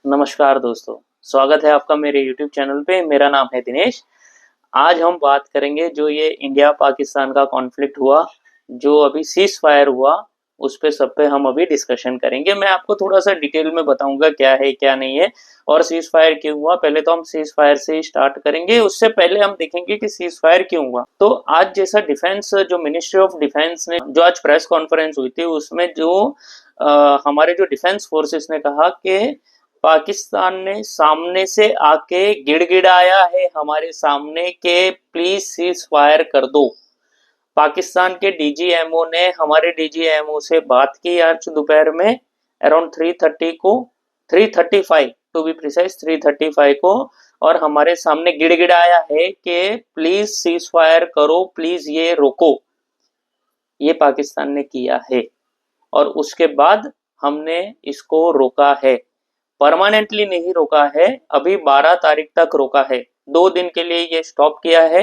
नमस्कार दोस्तों, स्वागत है आपका मेरे YouTube चैनल पे। मेरा नाम है दिनेश। आज हम बात करेंगे जो ये इंडिया पाकिस्तान का कॉन्फ्लिक्ट हुआ, जो अभी सीज़ फायर हुआ, उस पे सब पे हम अभी डिस्कशन करेंगे। मैं आपको थोड़ा-सा डिटेल में बताऊँगा क्या है, क्या नहीं है और सीज़ फायर क्यों हुआ। पहले तो हम सीज़ फायर से ही स्टार्ट करेंगे, उससे पहले हम देखेंगे कि सीज़ फायर क्यों हुआ। तो आज जैसा डिफेंस जो मिनिस्ट्री ऑफ डिफेंस ने जो आज प्रेस कॉन्फ्रेंस हुई थी, उसमें जो हमारे जो डिफेंस फोर्सेस ने कहा कि पाकिस्तान ने सामने से आके गिड़गिड़ाया है हमारे सामने के प्लीज सीज फायर कर दो। पाकिस्तान के डीजीएमओ ने हमारे डीजीएमओ से बात की आज दोपहर में अराउंड 3:30 को, 3:35 टू बी प्रिसाइज, 3:35 को, और हमारे सामने गिड़गिड़ाया है कि प्लीज सीज फायर करो, प्लीज ये रोको। ये पाकिस्तान ने किया है और उसके बाद हमने इसको रोका है। परमानेंटली नहीं रोका है, अभी 12 तारीख तक रोका है। 2 दिन के लिए ये स्टॉप किया है,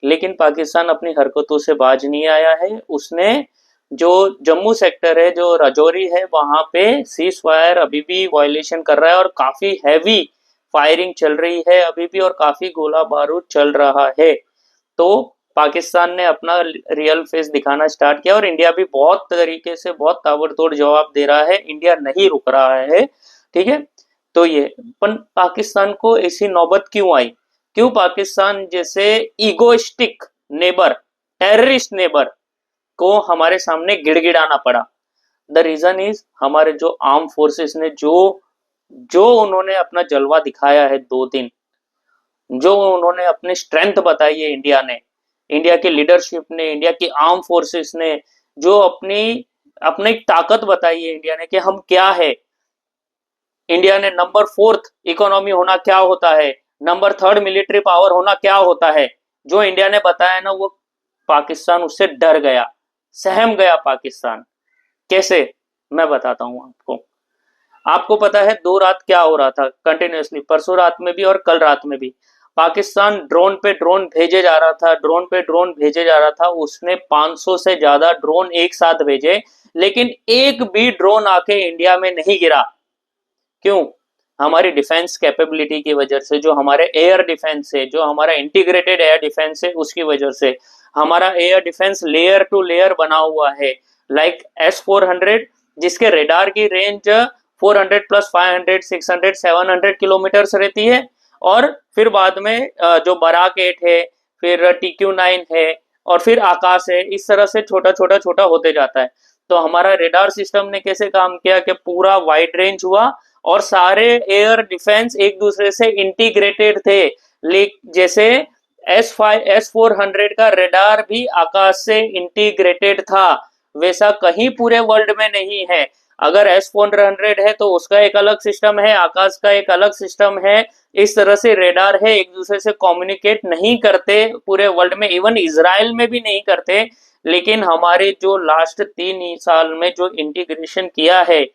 लेकिन पाकिस्तान अपनी हरकतों से बाज नहीं आया है। उसने जो जम्मू सेक्टर है, जो राजौरी है, वहां पे सीज फायर अभी भी वायलेशन कर रहा है और काफी हैवी फायरिंग चल रही है अभी भी, और काफी गोला बारूद चल रहा है। तो पाकिस्तान ने अपना रियल फेस दिखाना स्टार्ट किया और इंडिया भी बहुत तरीके से बहुत ताबड़तोड़ जवाब दे रहा है। इंडिया नहीं रुक रहा है, ठीक है। तो ये पर पाकिस्तान को ऐसी नौबत क्यों आई? क्यों पाकिस्तान जैसे ईगोइस्टिक नेबर, टेररिस्ट नेबर को हमारे सामने गिड़गिड़ाना पड़ा? द रीजन इज हमारे जो आर्म फोर्सेस ने जो जो उन्होंने अपना जलवा दिखाया है 2 दिन, जो उन्होंने अपनी स्ट्रेंथ बताई है इंडिया ने, इंडिया की लीडरशिप ने, इंडिया की आर्म फोर्सेस ने जो अपनी अपनी ताकत बताई है इंडिया ने कि हम क्या है। इंडिया ने नंबर 4th इकोनॉमी होना क्या होता है, नंबर 3rd मिलिट्री पावर होना क्या होता है, जो इंडिया ने बताया ना, वो पाकिस्तान उससे डर गया, सहम गया पाकिस्तान। कैसे? मैं बताता हूं आपको। आपको पता है 2 रात क्या हो रहा था कंटिन्यूअसली, परसों रात में भी और कल रात में भी। पाकिस्तान ड्रोन पे ड्रोन भेजे जा रहा था, ड्रोन पे ड्रोन भेजे जा रहा था। उसने 500 से ज्यादा ड्रोन एक साथ भेजे, लेकिन एक भी ड्रोन आके इंडिया में नहीं गिरा। क्यों? हमारी डिफेंस कैपेबिलिटी की वजह से, जो हमारे एयर डिफेंस है, जो हमारा इंटीग्रेटेड एयर डिफेंस है, उसकी वजह से। हमारा air defence layer two layer बना हुआ है, लाइक S-400, जिसके रेडार की रेंज 400 प्लस 500 600 700 किलोमीटर रहती है, और फिर बाद में जो बराक 8 है, फिर TQ-9 है, और फिर आकाश है। इस तरह से छोटा छोटा छोटा होते जाता है। तो हमारा रेडार सिस्टम ने कैसे काम किया कि पूरा वाइड रेंज हुआ और सारे एयर डिफेंस एक दूसरे से इंटीग्रेटेड थे। जैसे S-400 का रेडार भी आकाश से इंटीग्रेटेड था, वैसा कहीं पूरे वर्ल्ड में नहीं है। अगर S-400 है तो उसका एक अलग सिस्टम है, आकाश का एक अलग सिस्टम है। इस तरह से रेडार है, एक दूसरे से कम्युनिकेट नहीं करते पूरे वर्ल्ड में, इवन इजराइल में भी नहीं करते। लेकिन हमारे जो लास्ट 3 साल में जो इंटीग्रेशन किया है,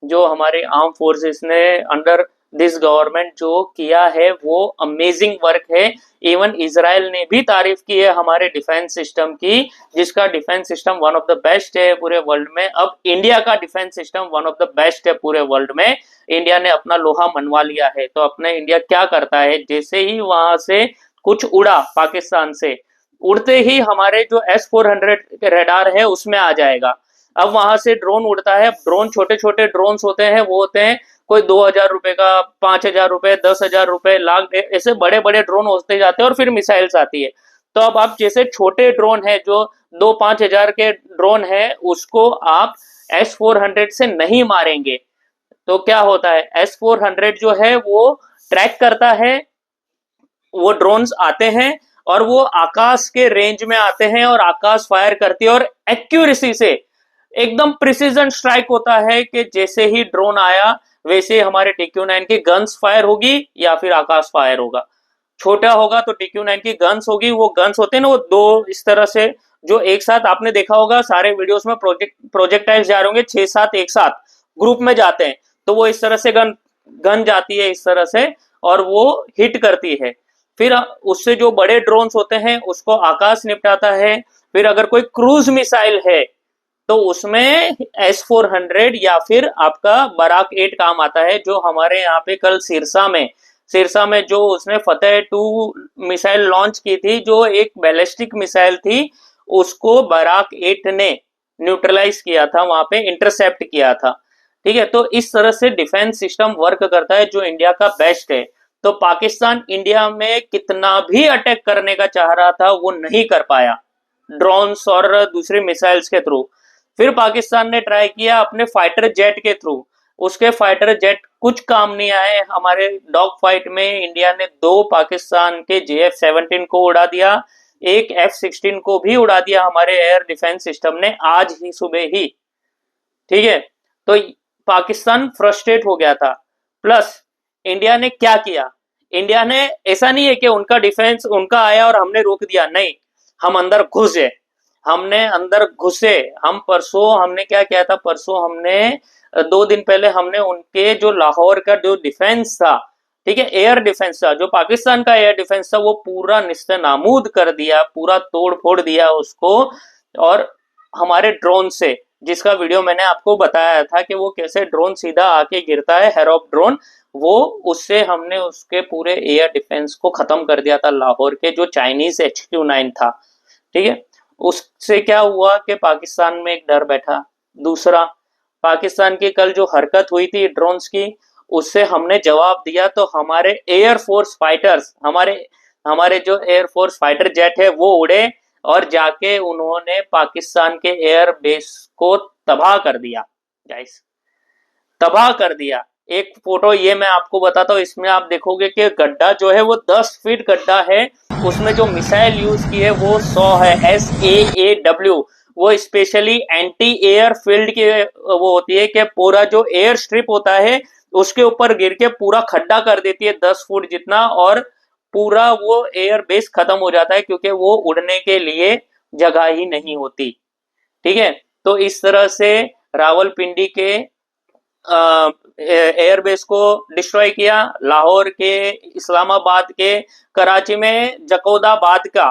जो हमारे आर्म फोर्सेस ने अंडर दिस गवर्नमेंट जो किया है, वो अमेजिंग वर्क है। इवन इजराइल ने भी तारीफ की है हमारे डिफेंस सिस्टम की, जिसका defence system one of the best है पूरे वर्ल्ड में। अब इंडिया का defence system one of the best है पूरे वर्ल्ड में। इंडिया ने अपना लोहा मनवा लिया है। तो अपने इंडिया क्या करता है, जैसे ही वहां से कुछ उड़ा पाकिस्तान से, उड़ते ही हमारे जो S-400 रेडार है उसमें आ जाएगा। अब वहां से ड्रोन उड़ता है, ड्रोन छोटे छोटे ड्रोन होते हैं, वो होते हैं कोई 2,000 रुपए का, 5,000 रुपए, 10,000 रुपए, लाख, ऐसे बड़े बड़े ड्रोन होते जाते हैं और फिर मिसाइल्स आती है। तो अब आप जैसे छोटे ड्रोन है जो 2-5 हजार के ड्रोन है, उसको आप S-400 से नहीं मारेंगे। तो क्या होता है, S-400 जो है वो ट्रैक करता है, वो ड्रोन्स आते हैं और वो आकाश के रेंज में आते हैं और आकाश फायर करती है, और एक्यूरेसी से एकदम प्रिसीजन स्ट्राइक होता है कि जैसे ही ड्रोन आया वैसे ही हमारे TQ-9 की गन्स फायर होगी या फिर आकाश फायर होगा। छोटा होगा तो TQ-9 की गन्स होगी, वो गन्स होते हैं ना, वो 2 इस तरह से जो एक साथ, आपने देखा होगा सारे वीडियोस में प्रोजेक्टाइल्स जा रहे होंगे, 6-7 एक साथ ग्रुप में जाते हैं, तो वो इस तरह से गन जाती है इस तरह से, और वो हिट करती है। फिर उससे जो बड़े ड्रोन्स होते हैं उसको आकाश निपटाता है। फिर अगर कोई क्रूज मिसाइल है, तो उसमें S-400 या फिर आपका बराक 8 काम आता है, जो हमारे यहाँ पे कल सिरसा में जो उसने फतेह 2 मिसाइल लॉन्च की थी, जो एक बैलिस्टिक मिसाइल थी, उसको बराक 8 ने न्यूट्रलाइज किया था, वहां पे इंटरसेप्ट किया था। ठीक है, तो इस तरह से डिफेंस सिस्टम वर्क करता है, जो इंडिया का बेस्ट है। तो पाकिस्तान इंडिया में कितना भी अटैक करने का चाह रहा था, वो नहीं कर पाया ड्रोन्स और दूसरी मिसाइल्स के थ्रू। फिर पाकिस्तान ने ट्राई किया अपने फाइटर जेट के थ्रू, उसके फाइटर जेट कुछ काम नहीं आए। हमारे डॉग फाइट में इंडिया ने 2 पाकिस्तान के JF-17 को उड़ा दिया, एक F-16 को भी उड़ा दिया हमारे एयर डिफेंस सिस्टम ने आज ही सुबह ही। ठीक है, तो पाकिस्तान फ्रस्ट्रेट हो गया था। प्लस इंडिया ने क्या किया, इंडिया ने ऐसा नहीं है कि उनका डिफेंस उनका आया और हमने रोक दिया, नहीं, हम अंदर घुसे, हमने अंदर घुसे। हम परसों हमने क्या किया था, परसों हमने 2 दिन पहले हमने उनके जो लाहौर का जो डिफेंस था, ठीक है, एयर डिफेंस था, जो पाकिस्तान का एयर डिफेंस था, वो पूरा निस्ते-नाबूद कर दिया, पूरा तोड़ फोड़ दिया उसको। और हमारे ड्रोन से, जिसका वीडियो मैंने आपको बताया था कि वो कैसे ड्रोन सीधा आके गिरता है, हेरोप ड्रोन, वो उससे हमने उसके पूरे एयर डिफेंस को खत्म कर दिया था, लाहौर के जो चाइनीज HQ-9 था। ठीक है, उससे क्या हुआ कि पाकिस्तान में एक डर बैठा। दूसरा, पाकिस्तान की कल जो हरकत हुई थी ड्रोन्स की, उससे हमने जवाब दिया, तो हमारे एयरफोर्स फाइटर्स, हमारे हमारे जो एयरफोर्स फाइटर जेट है वो उड़े और जाके उन्होंने पाकिस्तान के एयर बेस को तबाह कर दिया, गाइस, तबाह कर दिया। एक फोटो ये मैं आपको बताता हूँ, इसमें आप देखोगे कि गड्ढा जो है वो 10 फीट गड्ढा है, उसमें जो मिसाइल यूज की है वो 100 है, SAAW, वो स्पेशली एंटी एयर फील्ड की वो होती है कि पूरा जो एयर स्ट्रिप होता है उसके ऊपर गिर के पूरा खड्डा कर देती है 10 फुट जितना, और पूरा वो एयर बेस खत्म हो जाता है, क्योंकि वो उड़ने के लिए जगह ही नहीं होती। ठीक है, तो इस तरह से रावलपिंडी के एयरबेस को डिस्ट्रॉय किया, लाहौर के, इस्लामाबाद के, कराची में जकोदाबाद का,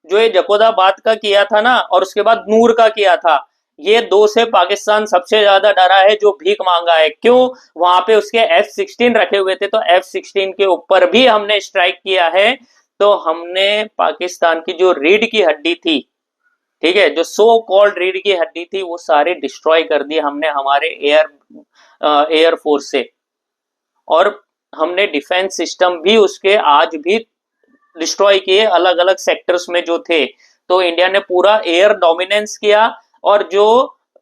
जो ये जकोदाबाद का किया था ना, और उसके बाद नूर का किया था, ये 2 से पाकिस्तान सबसे ज्यादा डरा है, जो भीख मांगा है। क्यों? वहां पे उसके F-16 रखे हुए थे, तो F-16 के ऊपर भी हमने स्ट्राइक किया है। तो हमने पाकिस्तान की जो रीढ़ की हड्डी थी, ठीक है, जो सो कॉल्ड रीढ़ की हड्डी थी, वो सारे डिस्ट्रॉय कर दिए हमने हमारे एयर फोर्स से। और हमने डिफेंस सिस्टम भी उसके आज भी डिस्ट्रॉय किए अलग अलग सेक्टर्स में जो थे। तो इंडिया ने पूरा एयर डोमिनेंस किया, और जो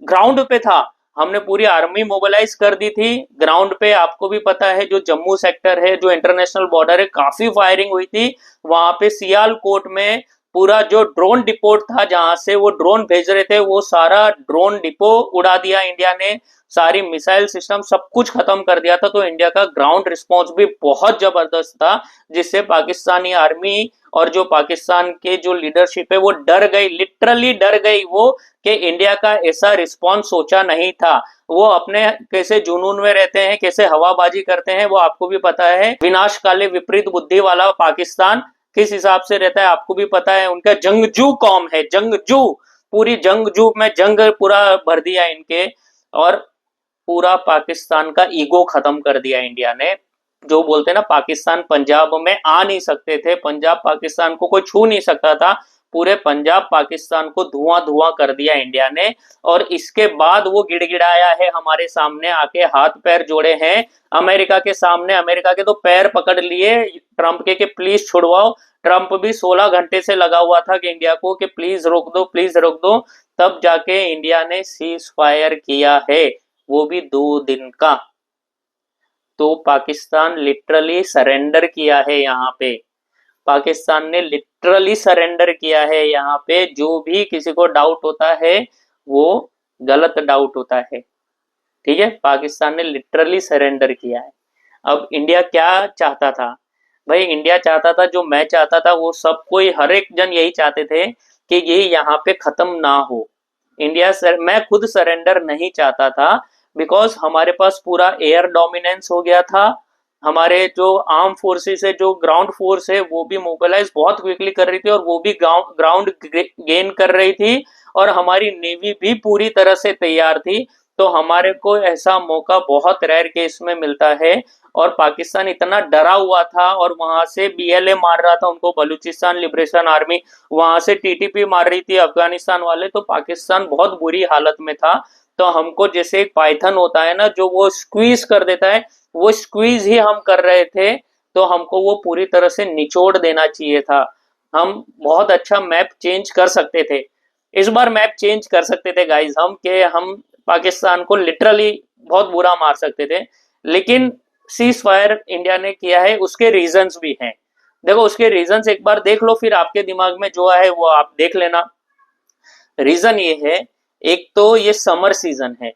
ग्राउंड पे था हमने पूरी आर्मी मोबिलाइज कर दी थी ग्राउंड पे। आपको भी पता है जो जम्मू सेक्टर है, जो इंटरनेशनल बॉर्डर है, काफी फायरिंग हुई थी वहां पे। सियालकोट में पूरा जो ड्रोन डिपो था, जहां से वो ड्रोन भेज रहे थे, वो सारा ड्रोन डिपो उड़ा दिया इंडिया ने, सारी मिसाइल सिस्टम सब कुछ खत्म कर दिया था। तो इंडिया का ग्राउंड रिस्पॉन्स भी बहुत जबरदस्त था, जिससे पाकिस्तानी आर्मी और जो पाकिस्तान के जो लीडरशिप है वो डर गई, लिटरली डर गई वो, कि इंडिया का ऐसा रिस्पॉन्स सोचा नहीं था। वो अपने कैसे जुनून में रहते हैं, कैसे हवाबाजी करते हैं, वो आपको भी पता है। विनाश काले विपरीत बुद्धि वाला पाकिस्तान किस हिसाब से रहता है आपको भी पता है। उनका जंगजू कौम है, जंगजू, पूरी जंगजू में जंग पूरा भर दिया इनके, और पूरा पाकिस्तान का ईगो खत्म कर दिया इंडिया ने। जो बोलते हैं ना, पाकिस्तान पंजाब में आ नहीं सकते थे, पंजाब पाकिस्तान को कोई छू नहीं सकता था, पूरे पंजाब पाकिस्तान को धुआं धुआं कर दिया इंडिया ने। और इसके बाद वो गिड़गिड़ाया है हमारे सामने आके, हाथ पैर जोड़े हैं अमेरिका के सामने, अमेरिका के तो पैर पकड़ लिए ट्रंप के कि प्लीज छुड़वाओ। ट्रंप भी 16 घंटे से लगा हुआ था कि इंडिया को कि प्लीज रोक दो, प्लीज रोक दो, तब जाके इंडिया ने सीज फायर किया है, वो भी 2 दिन का। तो पाकिस्तान लिटरली सरेंडर किया है यहाँ पे, पाकिस्तान ने लिटरली सरेंडर किया है यहाँ पे। जो भी किसी को डाउट होता है वो गलत डाउट होता है, ठीक है। पाकिस्तान ने लिटरली सरेंडर किया है। अब इंडिया क्या चाहता था भाई? इंडिया चाहता था, जो मैं चाहता था, वो सब कोई, हर एक जन यही चाहते थे कि ये यहाँ पे खत्म ना हो इंडिया। मैं खुद सरेंडर नहीं चाहता था, बिकॉज हमारे पास पूरा एयर डोमिनेंस हो गया था, हमारे जो आर्म फोर्सेस है, जो ग्राउंड फोर्स है, वो भी मोबिलाइज बहुत क्विकली कर रही थी, और वो भी ग्राउंड गेन कर रही थी। और हमारी नेवी भी पूरी तरह से तैयार थी। तो हमारे को ऐसा मौका बहुत रेयर केस में मिलता है। और पाकिस्तान इतना डरा हुआ था और वहां से बीएलए मार रहा था उनको, बलूचिस्तान लिबरेशन आर्मी, वहां से टीटीपी मार रही थी अफगानिस्तान वाले। तो पाकिस्तान बहुत बुरी हालत में था। तो हमको जैसे एक पाइथन होता है ना जो वो स्क्वीज कर देता है, वो स्क्वीज ही हम कर रहे थे। तो हमको वो पूरी तरह से निचोड़ देना चाहिए था। हम बहुत अच्छा मैप चेंज कर सकते थे, इस बार मैप चेंज कर सकते थे गाइस हम, के हम पाकिस्तान को लिटरली बहुत बुरा मार सकते थे। लेकिन सीज फायर इंडिया ने किया है, उसके रीजंस भी हैं। देखो उसके रीजंस एक बार देख लो, फिर आपके दिमाग में जो है वो आप देख लेना। रीजन ये है, एक तो ये समर सीजन है।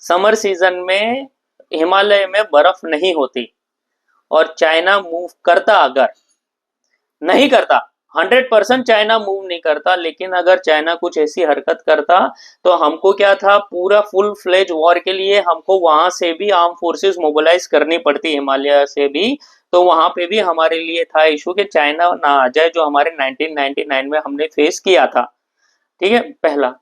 समर सीजन में हिमालय में बर्फ नहीं होती, और चाइना मूव करता, अगर नहीं करता, 100% चाइना मूव नहीं करता, लेकिन अगर चाइना कुछ ऐसी हरकत करता तो हमको क्या था, पूरा फुल फ्लेज वॉर के लिए हमको वहां से भी आर्म फोर्सेस मोबिलाइज करनी पड़ती, हिमालय से भी। तो वहां पे भी हमारे लिए था इशू कि चाइना ना आ जाए, जो हमारे 1999 में हमने फेस किया था। ठीक है, पहला।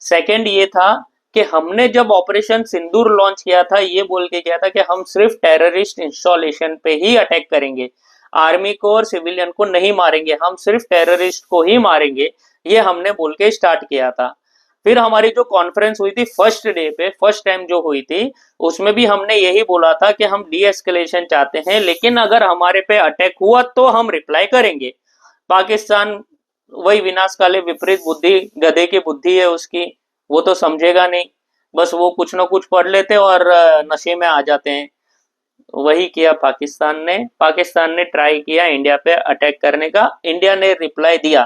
सेकंड ये था कि हमने जब ऑपरेशन सिंदूर लॉन्च किया था, ये बोल के किया था कि हम सिर्फ टेररिस्ट इंस्टॉलेशन पे ही अटैक करेंगे, आर्मी को और सिविलियन को नहीं मारेंगे, हम सिर्फ टेररिस्ट को ही मारेंगे, ये हमने बोल के स्टार्ट किया था। फिर हमारी जो कॉन्फ्रेंस हुई थी फर्स्ट डे पे, फर्स्ट टाइम जो हुई थी, उसमें भी हमने यही बोला था कि हम डी एस्केलेशन चाहते हैं, लेकिन अगर हमारे पे अटैक हुआ तो हम रिप्लाई करेंगे। पाकिस्तान वही विनाशकाले विपरीत बुद्धि, गधे की बुद्धि है उसकी, वो तो समझेगा नहीं, बस वो कुछ ना कुछ पढ़ लेते और नशे में आ जाते हैं। वही किया पाकिस्तान ने ट्राई किया इंडिया पे अटैक करने का, इंडिया ने रिप्लाई दिया।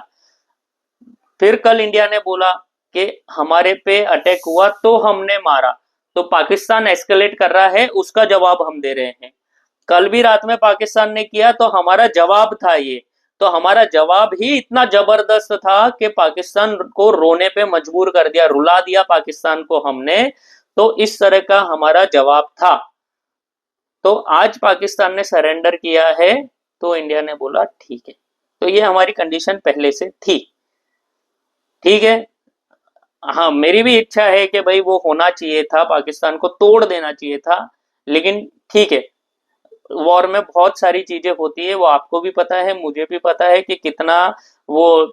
फिर कल इंडिया ने बोला कि हमारे पे अटैक हुआ तो हमने मारा, तो पाकिस्तान एस्केलेट कर रहा है, उसका जवाब हम दे रहे हैं। कल भी रात में पाकिस्तान ने किया तो हमारा जवाब था ये। तो हमारा जवाब ही इतना जबरदस्त था कि पाकिस्तान को रोने पे मजबूर कर दिया, रुला दिया पाकिस्तान को हमने। तो इस तरह का हमारा जवाब था। तो आज पाकिस्तान ने सरेंडर किया है, तो इंडिया ने बोला ठीक है। तो ये हमारी कंडीशन पहले से थी। ठीक है, हाँ मेरी भी इच्छा है कि भाई वो होना चाहिए था, पाकिस्तान को तोड़ देना चाहिए था। लेकिन ठीक है, वॉर में बहुत सारी चीजें होती है, वो आपको भी पता है, मुझे भी पता है कि कितना वो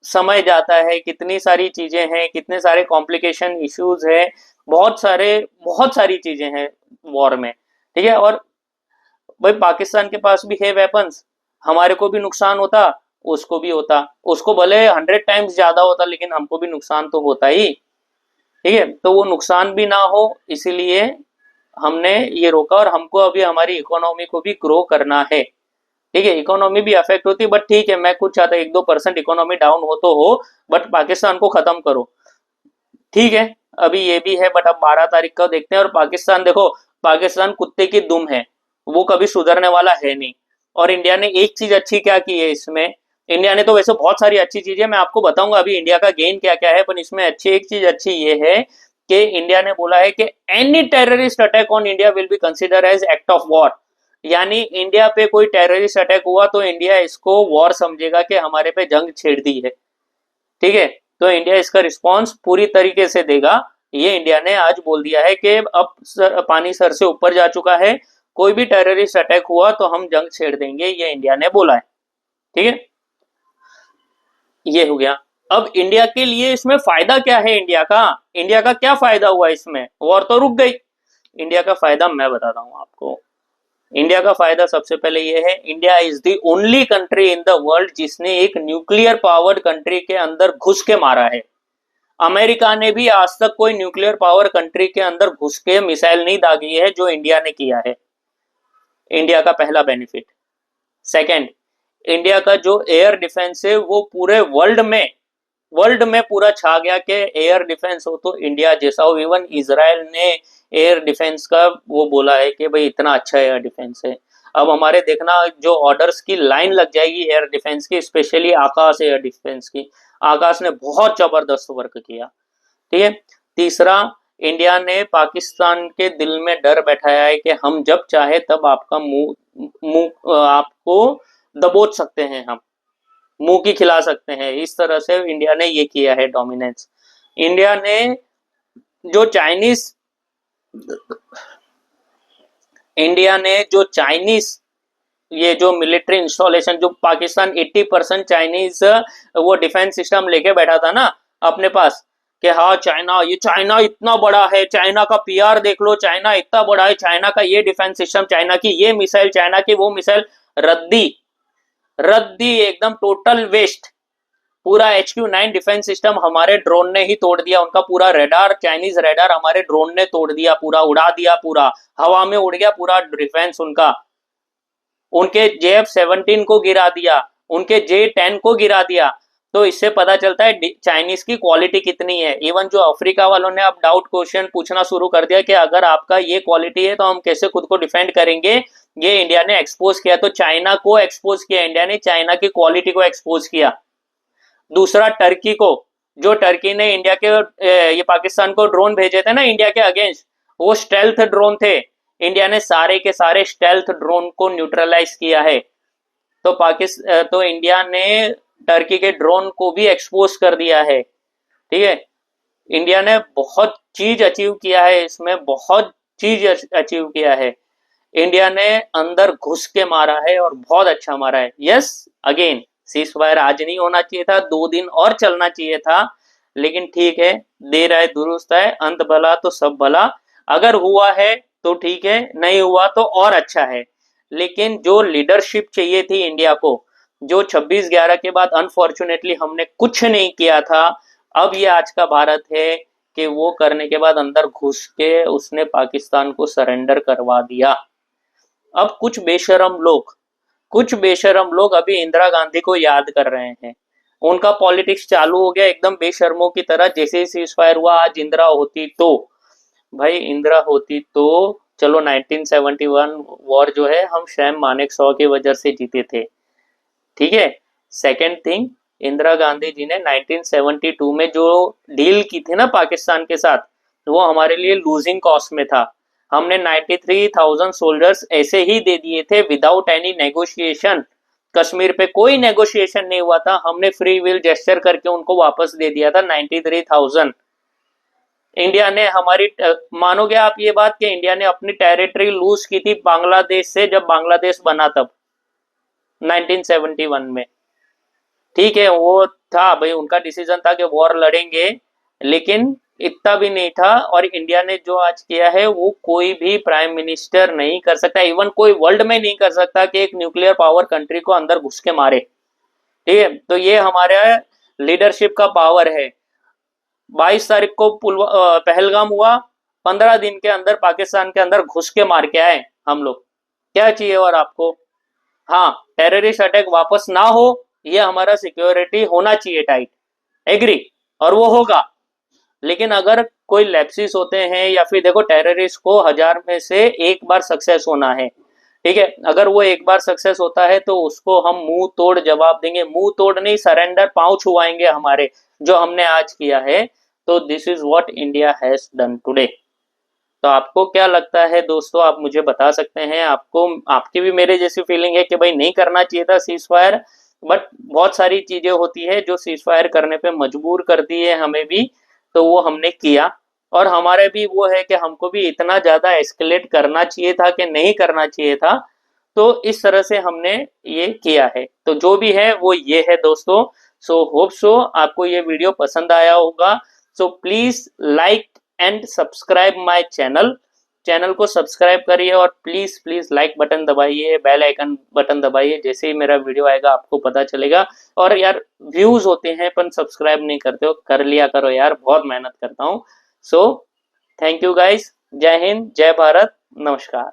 समय जाता है, कितनी सारी चीजें हैं, कितने सारे कॉम्प्लिकेशन इश्यूज है, बहुत सारी चीजें हैं वॉर में। ठीक है, और भाई पाकिस्तान के पास भी है वेपन्स, हमारे को भी नुकसान होता, उसको भी होता, उसको भले 100 टाइम्स ज्यादा होता, लेकिन हमको भी नुकसान तो होता ही। ठीक है, तो वो नुकसान भी ना हो, इसीलिए हमने ये रोका। और हमको अभी हमारी इकोनॉमी को भी ग्रो करना है। ठीक है, इकोनॉमी भी अफेक्ट होती है, बट ठीक है, मैं कुछ चाहता 1-2% इकोनॉमी डाउन हो तो हो, बट पाकिस्तान को खत्म करो। ठीक है, अभी ये भी है, बट अब 12 तारीख का देखते हैं। और पाकिस्तान देखो, पाकिस्तान कुत्ते की दुम है, वो कभी सुधरने वाला है नहीं। और इंडिया ने एक चीज अच्छी क्या की है इसमें, इंडिया ने तो वैसे बहुत सारी अच्छी चीजें, मैं आपको बताऊंगा अभी इंडिया का गेन क्या क्या है, पर इसमें अच्छी एक चीज अच्छी ये है कि इंडिया ने बोला है कि any terrorist attack on India will be consider as act of war. यानी इंडिया पे कोई टेररिस्ट अटैक हुआ तो इंडिया इसको वॉर समझेगा कि हमारे पे जंग छेड़ दी है। ठीक है, तो इंडिया इसका रिस्पॉन्स पूरी तरीके से देगा। ये इंडिया ने आज बोल दिया है कि अब पानी सर से ऊपर जा चुका है, कोई भी टेररिस्ट अटैक हुआ तो हम जंग छेड़ देंगे, ये इंडिया ने बोला है। ठीक है, ये हो गया। अब इंडिया के लिए इसमें फायदा क्या है, इंडिया का क्या फायदा हुआ इसमें, वॉर तो रुक गई। इंडिया का फायदा मैं बताता हूँ आपको। इंडिया का फायदा सबसे पहले ये है, India is the only country in the world जिसने एक न्यूक्लियर पावर्ड कंट्री के अंदर घुस के मारा है। अमेरिका ने भी आज तक कोई न्यूक्लियर पावर कंट्री के अंदर घुस के मिसाइल नहीं दागी है जो इंडिया ने किया है। इंडिया का पहला बेनिफिट। सेकंड, इंडिया का जो एयर डिफेंस है वो पूरे वर्ल्ड में पूरा छा गया कि एयर डिफेंस हो तो इंडिया जैसा हो। इवन इजराइल ने एयर डिफेंस का वो बोला है कि भाई इतना अच्छा एयर डिफेंस है। अब हमारे देखना जो ऑर्डर्स की लाइन लग जाएगी एयर डिफेंस की, स्पेशली आकाश एयर डिफेंस की। आकाश ने बहुत जबरदस्त वर्क किया। ठीक है, तीसरा, इंडिया ने पाकिस्तान के दिल में डर बैठाया है कि हम जब चाहे तब आपका मुंह आपको दबोच सकते हैं, हम मुंह की खिला सकते हैं। इस तरह से इंडिया ने ये किया है डोमिनेंस। इंडिया ने जो चाइनीज इंडिया ने जो चाइनीज ये जो मिलिट्री इंस्टॉलेशन, जो पाकिस्तान 80% चाइनीज वो डिफेंस सिस्टम लेके बैठा था ना अपने पास, कि हाँ चाइना, ये चाइना इतना बड़ा है, चाइना का पीआर देख लो, चाइना इतना बड़ा है, चाइना का ये डिफेंस सिस्टम, चाइना की ये मिसाइल, चाइना की वो मिसाइल, रद्दी रद्दी एकदम टोटल वेस्ट। पूरा HQ9 डिफेंस सिस्टम हमारे ड्रोन ने ही तोड़ दिया, उनका पूरा रेडार, चाइनीज रेडार हमारे ड्रोन ने तोड़ दिया, पूरा उड़ा दिया, पूरा हवा में उड़ गया पूरा डिफेंस उनका। उनके JF-17 को गिरा दिया, उनके J-10 को गिरा दिया। तो इससे पता चलता है चाइनीज की क्वालिटी कितनी है। इवन जो अफ्रीका वालों ने अब डाउट क्वेश्चन पूछना शुरू कर दिया कि अगर आपका ये क्वालिटी है तो हम कैसे खुद को डिफेंड करेंगे। ये इंडिया ने एक्सपोज किया, तो चाइना को एक्सपोज किया इंडिया ने, चाइना की क्वालिटी को एक्सपोज किया। दूसरा टर्की को, जो टर्की ने इंडिया के ये पाकिस्तान को ड्रोन भेजे थे ना इंडिया के अगेंस्ट, वो स्टेल्थ ड्रोन थे। इंडिया ने सारे के सारे स्टेल्थ ड्रोन को न्यूट्रलाइज किया है। तो इंडिया ने टर्की के ड्रोन को भी एक्सपोज कर दिया है। ठीक है, इंडिया ने बहुत चीज अचीव किया है, इसमें बहुत चीज अचीव किया है। इंडिया ने अंदर घुस के मारा है और बहुत अच्छा मारा है। यस, अगेन सीज फायर आज नहीं होना चाहिए था, 2 दिन और चलना चाहिए था, लेकिन ठीक है, देर आए दुरुस्त है, अंत भला तो सब भला। अगर हुआ है तो ठीक है, नहीं हुआ तो और अच्छा है। लेकिन जो लीडरशिप चाहिए थी इंडिया को, जो 26/11 के बाद अनफॉर्चुनेटली हमने कुछ नहीं किया था, अब ये आज का भारत है कि वो करने के बाद अंदर घुस के उसने पाकिस्तान को सरेंडर करवा दिया। अब कुछ बेशरम लोग अभी इंदिरा गांधी को याद कर रहे हैं। उनका पॉलिटिक्स चालू हो गया एकदम बेशर्मों की तरह। जैसे ही सीज फायर हुआ, आज इंदिरा होती तो, भाई इंदिरा होती तो चलो 1971 वॉर जो है हम शैम मानेकशॉ की वजह से जीते थे। ठीक है, सेकेंड थिंग, इंदिरा गांधी जी ने 1972 में जो डील की थी ना पाकिस्तान के साथ, वो हमारे लिए लूजिंग कॉस्ट में था। हमने 93,000 सोल्जर्स ऐसे ही दे दिए थे विदाउट एनी नेगोशिएशन। कश्मीर पे कोई नेगोशिएशन नहीं हुआ था, हमने फ्री विल जेस्चर करके उनको वापस दे दिया था 93,000। इंडिया ने हमारी, मानोगे आप ये बात कि इंडिया ने अपनी टेरिटरी लूज की थी बांग्लादेश से, जब बांग्लादेश बना तब 1971 में। ठीक है, वो था भाई, उनका डिसीजन था कि वॉर लड़ेंगे, लेकिन इतना भी नहीं था। और इंडिया ने जो आज किया है वो कोई भी प्राइम मिनिस्टर नहीं कर सकता, इवन कोई वर्ल्ड में नहीं कर सकता कि एक न्यूक्लियर पावर कंट्री को अंदर घुस के मारे। ठीक है, तो ये हमारे लीडरशिप का पावर है। 22 तारीख को पहलगाम हुआ, 15 दिन के अंदर पाकिस्तान के अंदर घुस के मार के आए हम लोग। क्या चाहिए और आपको? हाँ, टेररिस्ट अटैक वापस ना हो, ये हमारा सिक्योरिटी होना चाहिए टाइट, एग्री, और वो होगा। लेकिन अगर कोई लैप्सिस होते हैं, या फिर देखो टेररिस्ट को 1000 में से एक बार सक्सेस होना है। ठीक है, अगर वो एक बार सक्सेस होता है तो उसको हम मुंह तोड़ जवाब देंगे, मुंह तोड़ नहीं, सरेंडर, पांव छुआएंगे हमारे, जो हमने आज किया है। तो this is what India has done today. तो आपको क्या लगता है दोस्तों, आप मुझे बता सकते हैं। आपको, आपकी भी मेरे जैसी फीलिंग है कि भाई नहीं करना चाहिए था सीज फायर, बट बहुत सारी चीजें होती है जो सीज फायर करने पे मजबूर करती है हमें भी, तो वो हमने किया। और हमारे भी वो है कि हमको भी इतना ज्यादा एस्केलेट करना चाहिए था कि नहीं करना चाहिए था। तो इस तरह से हमने ये किया है। तो जो भी है वो ये है दोस्तों। सो होप सो आपको ये वीडियो पसंद आया होगा। So please like and subscribe my channel को सब्सक्राइब करिए, और प्लीज प्लीज लाइक बटन दबाइए, बेल आइकन बटन दबाइए, जैसे ही मेरा वीडियो आएगा आपको पता चलेगा। और यार व्यूज होते हैं पर सब्सक्राइब नहीं करते हो, कर लिया करो यार, बहुत मेहनत करता हूँ। सो थैंक यू गाइस, जय हिंद, जय भारत, नमस्कार।